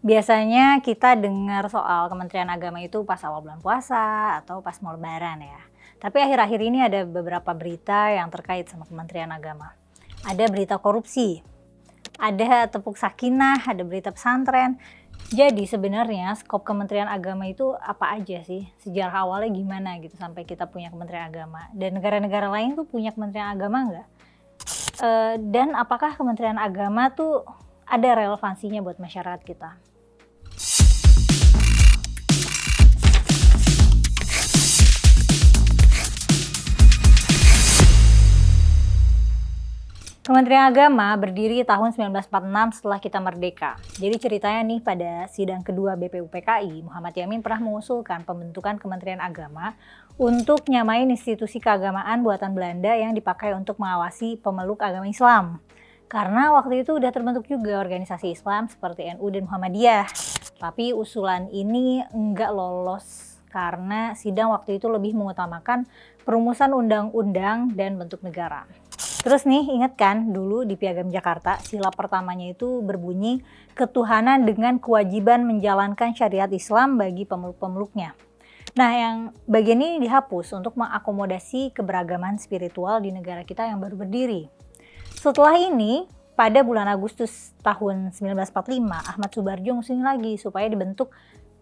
Biasanya kita dengar soal Kementerian Agama itu pas awal bulan puasa atau pas mau lebaran ya. Tapi akhir-akhir ini ada beberapa berita yang terkait sama Kementerian Agama. Ada berita korupsi, ada tepuk sakinah, ada berita pesantren. Jadi sebenarnya skop Kementerian Agama itu apa aja sih? Sejarah awalnya gimana gitu sampai kita punya Kementerian Agama? Dan negara-negara lain tuh punya Kementerian Agama nggak? Dan apakah Kementerian Agama tuh ada relevansinya buat masyarakat kita? Kementerian Agama berdiri tahun 1946 setelah kita merdeka. Jadi ceritanya nih pada sidang kedua BPUPKI, Muhammad Yamin pernah mengusulkan pembentukan Kementerian Agama untuk nyamain institusi keagamaan buatan Belanda yang dipakai untuk mengawasi pemeluk agama Islam. Karena waktu itu udah terbentuk juga organisasi Islam seperti NU dan Muhammadiyah. Tapi usulan ini enggak lolos karena sidang waktu itu lebih mengutamakan perumusan undang-undang dan bentuk negara. Terus nih, ingat kan dulu di Piagam Jakarta, sila pertamanya itu berbunyi ketuhanan dengan kewajiban menjalankan syariat Islam bagi pemeluk-pemeluknya. Nah, yang bagian ini dihapus untuk mengakomodasi keberagaman spiritual di negara kita yang baru berdiri. Setelah ini, pada bulan Agustus tahun 1945, Ahmad Subarjo ngusulin lagi supaya dibentuk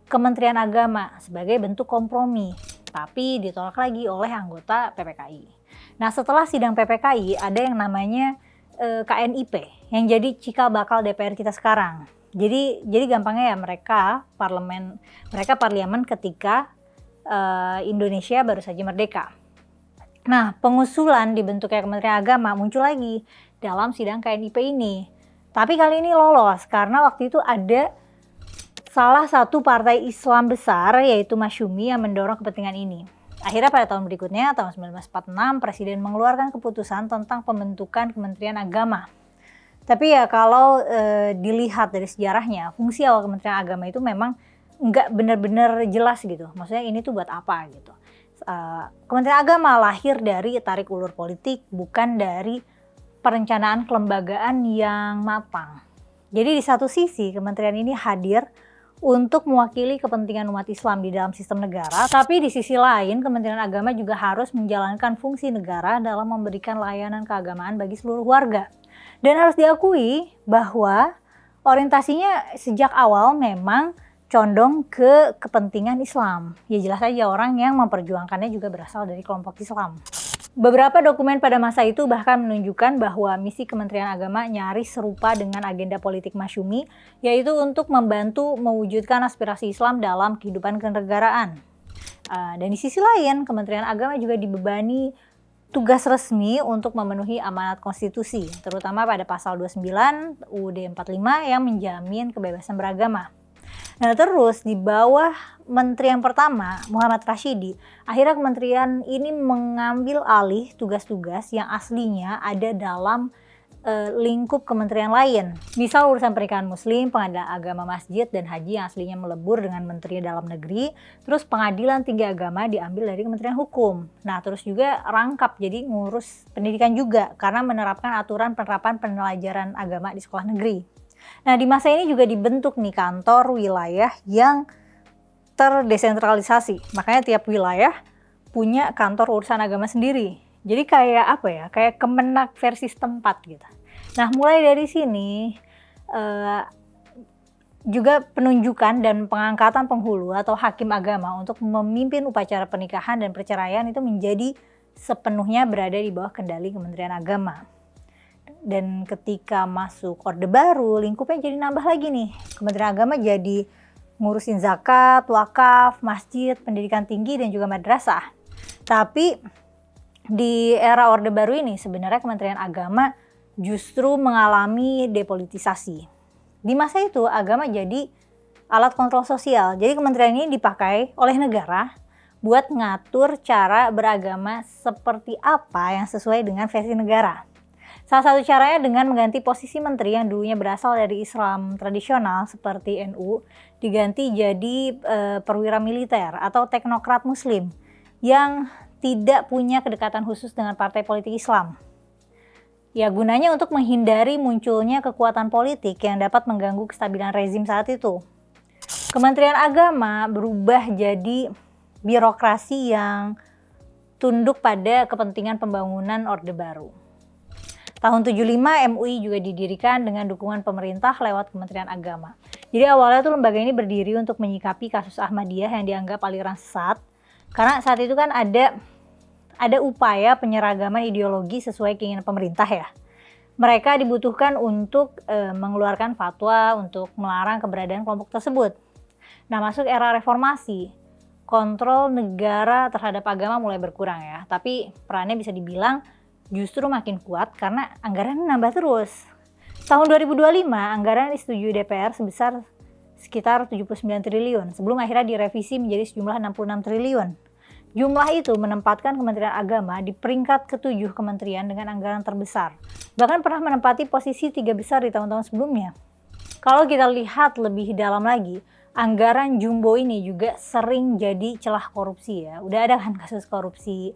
Kementerian Agama sebagai bentuk kompromi, tapi ditolak lagi oleh anggota PPKI. Nah, setelah sidang PPKI ada yang namanya KNIP yang jadi cikal bakal DPR kita sekarang. Jadi gampangnya ya mereka parlemen ketika Indonesia baru saja merdeka. Nah, pengusulan dibentuknya Kementerian Agama muncul lagi dalam sidang KNIP ini. Tapi kali ini lolos karena waktu itu ada salah satu partai Islam besar yaitu Masyumi yang mendorong kepentingan ini. Akhirnya pada tahun berikutnya, tahun 1946, Presiden mengeluarkan keputusan tentang pembentukan Kementerian Agama. Tapi ya kalau dilihat dari sejarahnya, fungsi awal Kementerian Agama itu memang nggak benar-benar jelas gitu. Maksudnya ini tuh buat apa gitu. Kementerian Agama lahir dari tarik ulur politik, bukan dari perencanaan kelembagaan yang matang. Jadi di satu sisi kementerian ini hadir untuk mewakili kepentingan umat Islam di dalam sistem negara, tapi di sisi lain Kementerian Agama juga harus menjalankan fungsi negara dalam memberikan layanan keagamaan bagi seluruh warga. Dan harus diakui bahwa orientasinya sejak awal memang condong ke kepentingan Islam. Ya jelas saja orang yang memperjuangkannya juga berasal dari kelompok Islam. Beberapa dokumen pada masa itu bahkan menunjukkan bahwa misi Kementerian Agama nyaris serupa dengan agenda politik Masyumi, yaitu untuk membantu mewujudkan aspirasi Islam dalam kehidupan kenegaraan. Dan di sisi lain, Kementerian Agama juga dibebani tugas resmi untuk memenuhi amanat konstitusi, terutama pada pasal 29 UUD 45 yang menjamin kebebasan beragama. Nah terus di bawah menteri yang pertama, Muhammad Rashidi, akhirnya kementerian ini mengambil alih tugas-tugas yang aslinya ada dalam lingkup kementerian lain. Misal urusan pernikahan muslim, pengadilan agama masjid dan haji yang aslinya melebur dengan menteri dalam negeri, terus pengadilan tinggi agama diambil dari Kementerian Hukum. Nah terus juga rangkap jadi ngurus pendidikan juga karena menerapkan aturan penerapan pembelajaran agama di sekolah negeri. Nah di masa ini juga dibentuk nih kantor wilayah yang terdesentralisasi. Makanya tiap wilayah punya kantor urusan agama sendiri. Jadi kayak apa ya, kayak Kemenak versi setempat gitu. Nah mulai dari sini juga penunjukan dan pengangkatan penghulu atau hakim agama untuk memimpin upacara pernikahan dan perceraian itu menjadi sepenuhnya berada di bawah kendali Kementerian Agama. Dan ketika masuk Orde Baru, lingkupnya jadi nambah lagi nih. Kementerian Agama jadi ngurusin zakat, wakaf, masjid, pendidikan tinggi, dan juga madrasah. Tapi di era Orde Baru ini sebenarnya Kementerian Agama justru mengalami depolitisasi. Di masa itu agama jadi alat kontrol sosial. Jadi kementerian ini dipakai oleh negara buat ngatur cara beragama seperti apa yang sesuai dengan versi negara. Salah satu caranya dengan mengganti posisi menteri yang dulunya berasal dari Islam tradisional seperti NU, diganti jadi perwira militer atau teknokrat muslim yang tidak punya kedekatan khusus dengan partai politik Islam. Ya, gunanya untuk menghindari munculnya kekuatan politik yang dapat mengganggu kestabilan rezim saat itu. Kementerian Agama berubah jadi birokrasi yang tunduk pada kepentingan pembangunan Orde Baru. Tahun 75 MUI juga didirikan dengan dukungan pemerintah lewat Kementerian Agama. Jadi awalnya tuh lembaga ini berdiri untuk menyikapi kasus Ahmadiyah yang dianggap aliran sesat. Karena saat itu kan ada upaya penyeragaman ideologi sesuai keinginan pemerintah ya. Mereka dibutuhkan untuk mengeluarkan fatwa untuk melarang keberadaan kelompok tersebut. Nah, masuk era reformasi, kontrol negara terhadap agama mulai berkurang ya. Tapi perannya bisa dibilang justru makin kuat karena anggaran nambah terus. Tahun 2025, anggaran disetujui DPR sebesar sekitar 79 triliun sebelum akhirnya direvisi menjadi sejumlah 66 triliun. Jumlah itu menempatkan Kementerian Agama di peringkat ke-7 kementerian dengan anggaran terbesar. Bahkan pernah menempati posisi 3 besar di tahun-tahun sebelumnya. Kalau kita lihat lebih dalam lagi, anggaran jumbo ini juga sering jadi celah korupsi ya. Udah ada kan kasus korupsi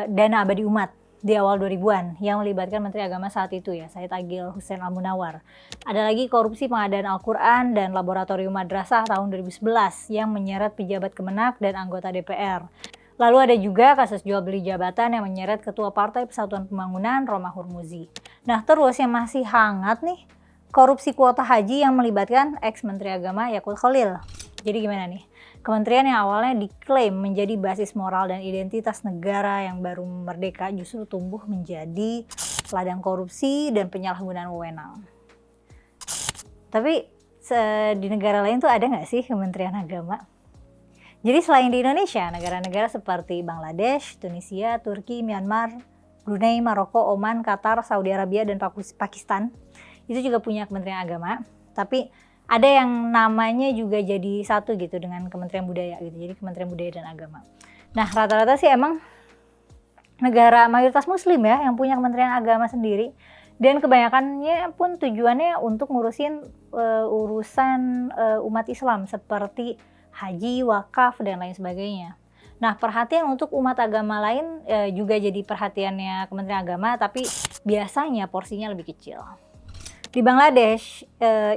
dana abadi umat di awal 2000-an yang melibatkan Menteri Agama saat itu ya, Said Agil Hussein Al-Munawar. Ada lagi korupsi pengadaan Al-Quran dan laboratorium madrasah tahun 2011 yang menyeret pejabat Kemenak dan anggota DPR. Lalu ada juga kasus jual beli jabatan yang menyeret Ketua Partai Persatuan Pembangunan Roma Hurmuzi. Nah, terus yang masih hangat nih, korupsi kuota haji yang melibatkan ex-Menteri Agama Yakut Khalil. Jadi gimana nih? Kementerian yang awalnya diklaim menjadi basis moral dan identitas negara yang baru merdeka justru tumbuh menjadi ladang korupsi dan penyalahgunaan wewenang. Tapi di negara lain tuh ada nggak sih Kementerian Agama? Jadi selain di Indonesia, negara-negara seperti Bangladesh, Tunisia, Turki, Myanmar, Brunei, Maroko, Oman, Qatar, Saudi Arabia, dan Pakistan itu juga punya Kementerian Agama. Tapi ada yang namanya juga jadi satu gitu dengan Kementerian Budaya gitu. Jadi Kementerian Budaya dan Agama. Nah, rata-rata sih emang negara mayoritas muslim ya yang punya Kementerian Agama sendiri. Dan kebanyakannya pun tujuannya untuk ngurusin urusan umat Islam seperti haji, wakaf, dan lain sebagainya. Nah, perhatian untuk umat agama lain juga jadi perhatiannya Kementerian Agama, tapi biasanya porsinya lebih kecil. Di Bangladesh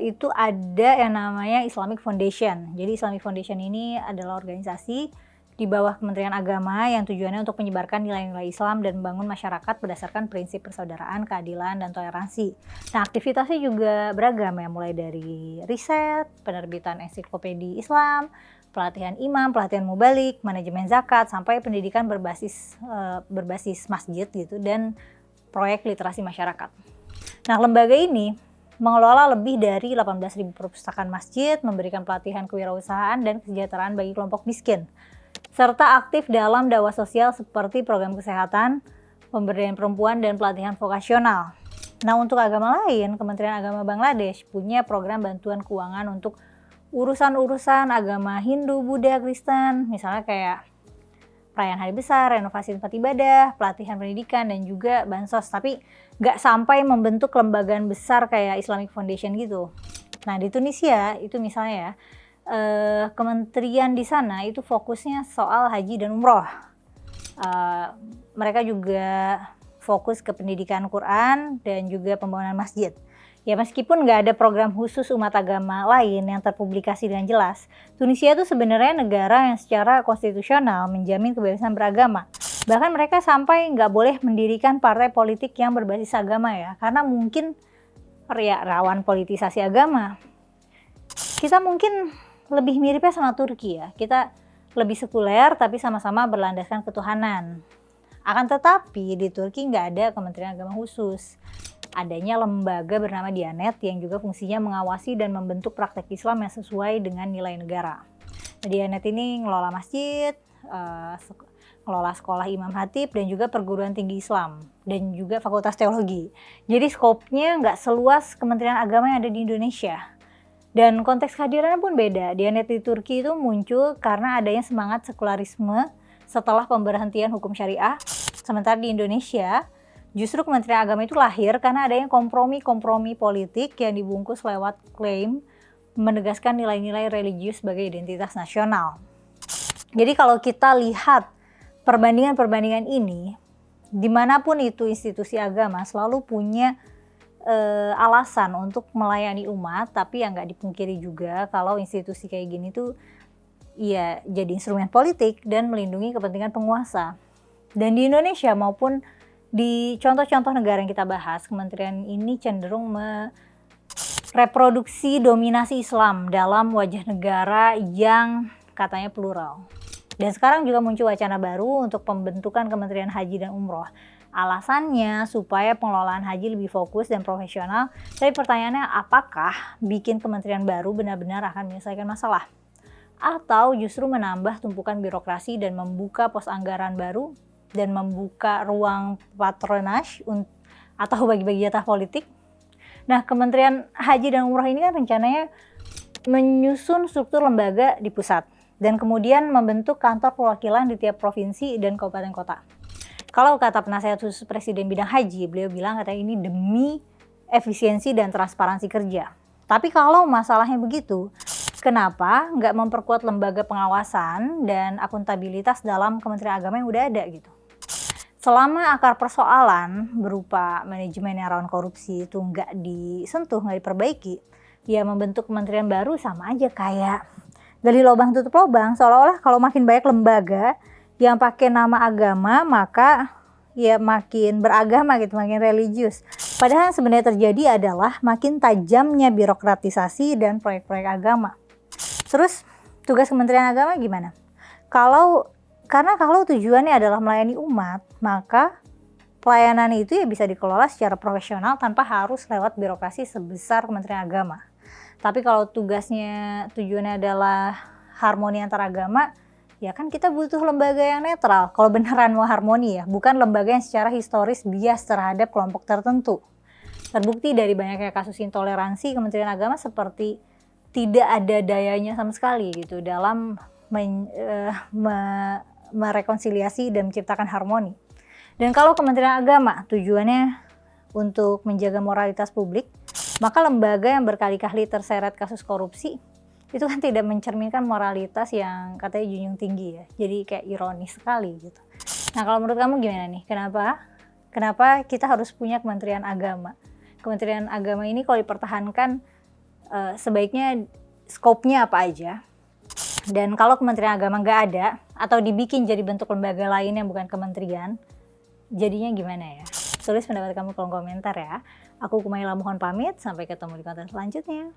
itu ada yang namanya Islamic Foundation. Jadi Islamic Foundation ini adalah organisasi di bawah Kementerian Agama yang tujuannya untuk menyebarkan nilai-nilai Islam dan membangun masyarakat berdasarkan prinsip persaudaraan, keadilan, dan toleransi. Nah, aktivitasnya juga beragam ya, mulai dari riset, penerbitan ensiklopedi Islam, pelatihan imam, pelatihan mubalik, manajemen zakat, sampai pendidikan berbasis masjid gitu, dan proyek literasi masyarakat. Nah, lembaga ini mengelola lebih dari 18.000 perpustakaan masjid, memberikan pelatihan kewirausahaan dan kesejahteraan bagi kelompok miskin, serta aktif dalam dakwah sosial seperti program kesehatan, pemberdayaan perempuan, dan pelatihan vokasional. Nah, untuk agama lain, Kementerian Agama Bangladesh punya program bantuan keuangan untuk urusan-urusan agama Hindu, Buddha, Kristen, misalnya kayak perayaan hari besar, renovasi tempat ibadah, pelatihan pendidikan, dan juga bansos. Tapi nggak sampai membentuk kelembagaan besar kayak Islamic Foundation gitu. Nah, di Tunisia itu misalnya ya, kementerian di sana itu fokusnya soal haji dan umroh. Mereka juga fokus ke pendidikan Quran dan juga pembangunan masjid. Ya, meskipun nggak ada program khusus umat agama lain yang terpublikasi dengan jelas, Tunisia itu sebenarnya negara yang secara konstitusional menjamin kebebasan beragama. Bahkan mereka sampai nggak boleh mendirikan partai politik yang berbasis agama ya, karena mungkin rawan politisasi agama. Kita mungkin lebih miripnya sama Turki ya, kita lebih sekuler tapi sama-sama berlandaskan ketuhanan. Akan tetapi di Turki nggak ada Kementerian Agama khusus. Adanya lembaga bernama Diyanet yang juga fungsinya mengawasi dan membentuk praktek Islam yang sesuai dengan nilai negara. Nah, Diyanet ini ngelola masjid, ngelola sekolah Imam Khatib, dan juga perguruan tinggi Islam, dan juga fakultas teologi. Jadi skopnya nggak seluas Kementerian Agama yang ada di Indonesia. Dan konteks kehadirannya pun beda. Diyanet di Turki itu muncul karena adanya semangat sekularisme setelah pemberhentian hukum syariah. Sementara di Indonesia, justru Kementerian Agama itu lahir karena adanya kompromi-kompromi politik yang dibungkus lewat klaim menegaskan nilai-nilai religius sebagai identitas nasional. Jadi kalau kita lihat perbandingan-perbandingan ini, Dimanapun itu institusi agama selalu punya alasan untuk melayani umat, tapi yang nggak dipungkiri juga kalau institusi kayak gini tuh ya jadi instrumen politik dan melindungi kepentingan penguasa. Dan di Indonesia maupun di contoh-contoh negara yang kita bahas, kementerian ini cenderung mereproduksi dominasi Islam dalam wajah negara yang katanya plural. Dan sekarang juga muncul wacana baru untuk pembentukan Kementerian Haji dan Umroh. Alasannya supaya pengelolaan haji lebih fokus dan profesional. Tapi pertanyaannya, apakah bikin kementerian baru benar-benar akan menyelesaikan masalah? Atau justru menambah tumpukan birokrasi dan membuka pos anggaran baru dan membuka ruang patronage atau bagi-bagi jatah politik? Nah, Kementerian Haji dan Umroh ini kan rencananya menyusun struktur lembaga di pusat dan kemudian membentuk kantor perwakilan di tiap provinsi dan kabupaten kota. Kalau kata penasihat khusus Presiden bidang haji, beliau bilang katanya ini demi efisiensi dan transparansi kerja. Tapi kalau masalahnya begitu, kenapa nggak memperkuat lembaga pengawasan dan akuntabilitas dalam Kementerian Agama yang udah ada gitu? Selama akar persoalan berupa manajemen yang rawan korupsi itu nggak disentuh, nggak diperbaiki, ya membentuk kementerian baru sama aja kayak gali lubang tutup lubang, seolah-olah kalau makin banyak lembaga yang pakai nama agama maka ya makin beragama gitu, makin religius. Padahal yang sebenarnya terjadi adalah makin tajamnya birokratisasi dan proyek-proyek agama. Terus tugas Kementerian Agama gimana? Karena kalau tujuannya adalah melayani umat, maka pelayanan itu ya bisa dikelola secara profesional tanpa harus lewat birokrasi sebesar Kementerian Agama. Tapi kalau tujuannya adalah harmoni antar agama, ya kan kita butuh lembaga yang netral. Kalau beneran mau harmoni ya, bukan lembaga yang secara historis bias terhadap kelompok tertentu. Terbukti dari banyaknya kasus intoleransi, Kementerian Agama seperti tidak ada dayanya sama sekali gitu dalam merekonsiliasi dan menciptakan harmoni. Dan kalau Kementerian Agama tujuannya untuk menjaga moralitas publik, maka lembaga yang berkali-kali terseret kasus korupsi itu kan tidak mencerminkan moralitas yang katanya junjung tinggi ya. Jadi kayak ironis sekali gitu. Nah, kalau menurut kamu gimana nih? Kenapa kita harus punya Kementerian Agama? Kementerian Agama ini kalau dipertahankan sebaiknya skopnya apa aja? Dan kalau Kementerian Agama nggak ada atau dibikin jadi bentuk lembaga lain yang bukan kementerian, jadinya gimana ya? Tulis pendapat kamu kolom komentar ya. Aku Kumaila mohon pamit, sampai ketemu di konten selanjutnya.